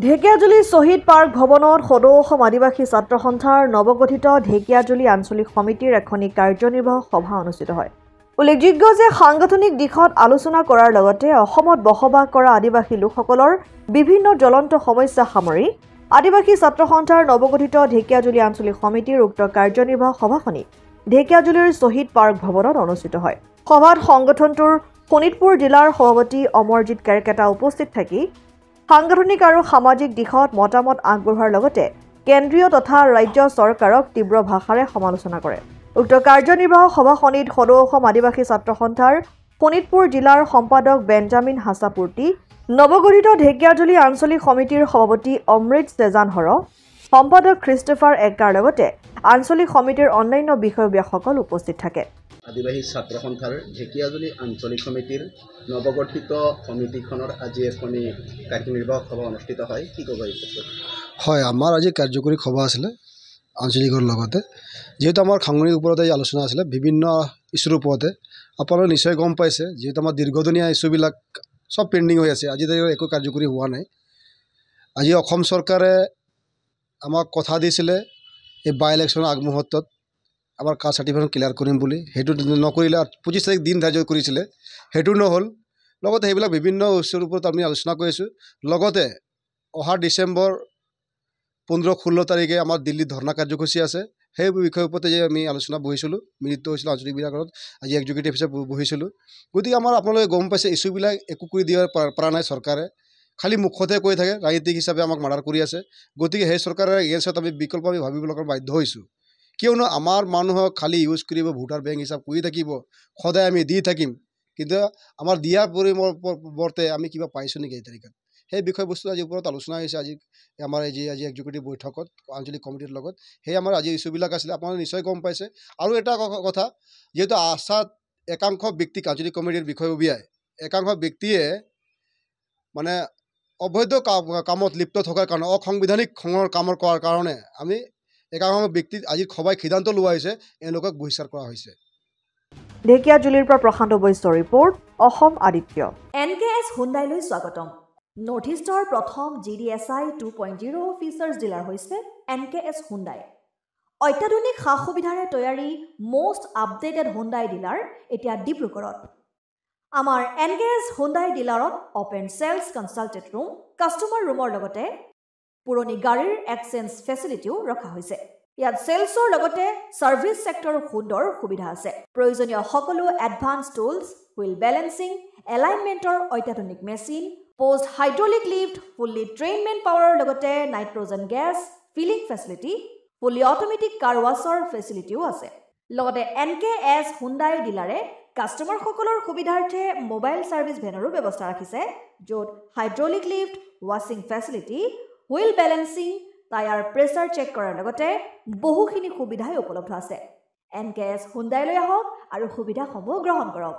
ঢেকিয়াজুলি শহীদ park ভৱনত সদৌ অসম আদিবাসী ছাত্ৰ সন্থাৰ নৱগঠিত ঢেকিয়াজুলি আঞ্চলিক সমিতিৰ এখনি কাৰ্যনিৰ্বাহক সভা অনুষ্ঠিত হয়। উল্লেখযোগ্য যে সাংগঠনিক দিশত আলোচনা কৰাৰ লগতে অসমত বসবাস কৰা আদিবাসী লোকসকলৰ বিভিন্ন জ্বলন্ত সমস্যা সামৰি আদিবাসী ছাত্ৰ সন্থাৰ নৱগঠিত ঢেকিয়াজুলি আঞ্চলিক সমিতিৰ উক্ত কাৰ্যনিৰ্বাহক সভাখনি ঢেকিয়াজুলিৰ শহীদ পাৰ্ক ভৱনত অনুষ্ঠিত হয়। সভাত সংগঠনটোৰ শোণিতপুৰ জিলাৰ সভাপতি অমৰজিৎ কেৰকেটা উপস্থিত থাকি সাংগঠনিক আৰু সামাজিক দিশত মতামত আগবঢ়োৱাৰ লগতে কেন্দ্ৰীয় তথা ৰাজ্য চৰকাৰক তীব্ৰ ভাষাৰে সমালোচনা কৰে। উক্ত কাৰ্যনিৰ্বাহক সভাখনিত সদৌ অসম আদিবাসী ছাত্ৰ সন্থাৰ শোণিতপুৰ জিলাৰ সম্পাদক বেঞ্জামিন হাছাপুৰ্তি, নৱগঠিত ঢেকিয়াজুলি আঞ্চলিক সমিতিৰ সভাপতি অমৃত চেজানহৰ, সম্পাদক খ্ৰীষ্টফাৰ একাৰ লগতে আঞ্চলিক সমিতিৰ অন্যান্য বিষয়ববীয়াসকল উপস্থিত থাকে। আদিবাসী ছাত্ৰ সন্থাৰ ঢেকিয়াজুলি আঞ্চলিক সমিতিৰ নৱগঠিত সমিতিখনৰ আজি এখনি কাৰ্যনিৰ্বাহক সভা অনুষ্ঠিত হয়। কি ক'ব এই ক্ষেত্ৰত? হয়, আমাৰ আজি কাৰ্যকৰী সভা আছিলে আঞ্চলিকৰ লগতে, যিহেতু আমাৰ সাংগঠনিক ওপৰতে আলোচনা আছিলে বিভিন্ন ইছ্যুৰ ওপৰতে। আপোনালোকে নিশ্চয় গম পাইছে, যিহেতু আমাৰ দীৰ্ঘদিনীয়া ইছ্যুবিলাক চব পেণ্ডিং হৈ আছে, আজি তাৰিখত একো কাৰ্যকৰী হোৱা নাই। আজি অসম চৰকাৰে আমাক কথা দিছিলে এই বাই ইলেকশ্যনৰ আগমুহূৰ্তত আমাৰ কাষ্ট চাৰ্টিফিকেট ক্লিয়াৰ কৰিম বুলি, সেইটো নকৰিলে। 25 তাৰিখ দিন ধাৰ্য কৰিছিলে, সেইটো নহ'ল। লগতে সেইবিলাক বিভিন্ন ইছ্যুৰ ওপৰত আমি আলোচনা কৰিছোঁ। লগতে অহা ডিচেম্বৰ 15-16 তাৰিখে আমাৰ দিল্লীত ধৰ্ণা কাৰ্যসূচী আছে, সেই বিষয়ৰ ওপৰতে আমি আলোচনা বহিছিলোঁ, মিলিত হৈছিলোঁ আঞ্চলিক বিভাগত। আজি এক্সিকিউটিভ হিচাপে বহিছিলোঁ। গতিকে আপোনালোকে গম পাইছে ইছ্যুবিলাক একো কৰি দিব পৰা নাই চৰকাৰে, খালি মুখতে কৈ থাকে, ৰাজনীতিক হিচাপে আমাক মাৰ্ডাৰ কৰি আছে। গতিকে সেই চৰকাৰৰ এগেইনষ্টত আমি বিকল্প ভাবিবলৈ বাধ্য হৈছোঁ। কিয়নো আমাৰ মানুহক খালি ইউজ কৰিব, ভোটাৰ বেংক হিচাপ কৰি থাকিব, সদায় আমি দি থাকিম, কিন্তু আমাৰ দিয়াৰ পৰিৱৰ্তে আমি কিবা পাইছোঁ নেকি এই তাৰিখত? সেই বিষয়বস্তু আজিৰ ওপৰত আলোচনা হৈছে আজি আমাৰ আজি এক্সিকিউটিভ বৈঠকত আঞ্চলিক কমিটিৰ লগত। সেই আমাৰ আজি ইছ্যুবিলাক আছিলে, আপোনালোকে নিশ্চয় গম পাইছে। আৰু এটা কথা, যিহেতু আশাত একাংশ ব্যক্তিক আঞ্চলিক কমিটিৰ বিষয়ববীয়াই একাংশ ব্যক্তিয়ে মানে অবৈধ কামত লিপ্ত থকাৰ কাৰণে, অসাংবিধানিক কামৰ কৰাৰ কাৰণে আমি একাংশ ব্যক্তিক আজি সভাই সিদ্ধান্ত লোৱা হৈছে, এওঁলোকক বহিষ্কাৰ কৰা হৈছে। ঢেকিয়াজুলিৰ পৰা প্ৰশান্ত বৈশ্যৰ ৰিপৰ্ট, অসম আদিত্য। NKS হুণ্ডাইলৈ স্বাগতম। নৰ্থ ইষ্টৰ প্ৰথম GDSI 2.0 ফিচাৰ্ছ ডিলাৰ হৈছে NKS হুণ্ডাই। অত্যাধুনিক সা সুবিধাৰে তৈয়াৰী মষ্ট আপডেটেড হুণ্ডাই ডিলাৰ এতিয়া ডিব্ৰুগড়ত। আমাৰ NKS হুণ্ডাই ডিলাৰত open sales consulted room, customer ৰুমৰ লগতে পুৰণি গাড়ীৰ এক্সচেঞ্জ ফেচিলিটিও ৰখা হৈছে। ইয়াত চেলছৰ লগতে ছাৰ্ভিচ ছেক্টৰৰ সুন্দৰ সুবিধা আছে। প্ৰয়োজনীয় সকলো এডভান্স টুলছ, হুইল বেলেন্সিং, এলাইনমেণ্টৰ অত্যাধুনিক machine, post hydraulic lift, fully ট্ৰেইনমেণ্ট পাৱাৰৰ লগতে nitrogen gas filling facility, fully automatic car ৱাছৰ ফেচিলিটিও আছে। লগতে NKS হুণ্ডাই ডিলাৰে কাষ্টমাৰসকলৰ সুবিধাৰ্থে মোবাইল ছাৰ্ভিচ ভেনৰো ব্যৱস্থা ৰাখিছে, য'ত হাইড্ৰলিক লিফ্ট, ৱাছিং facility, wheel balancing, tyre pressure check কৰাৰ লগতে বহুখিনি সুবিধাই উপলব্ধ আছে। NKS হুণ্ডাইলৈ আহক আৰু সুবিধাসমূহ গ্ৰহণ কৰক।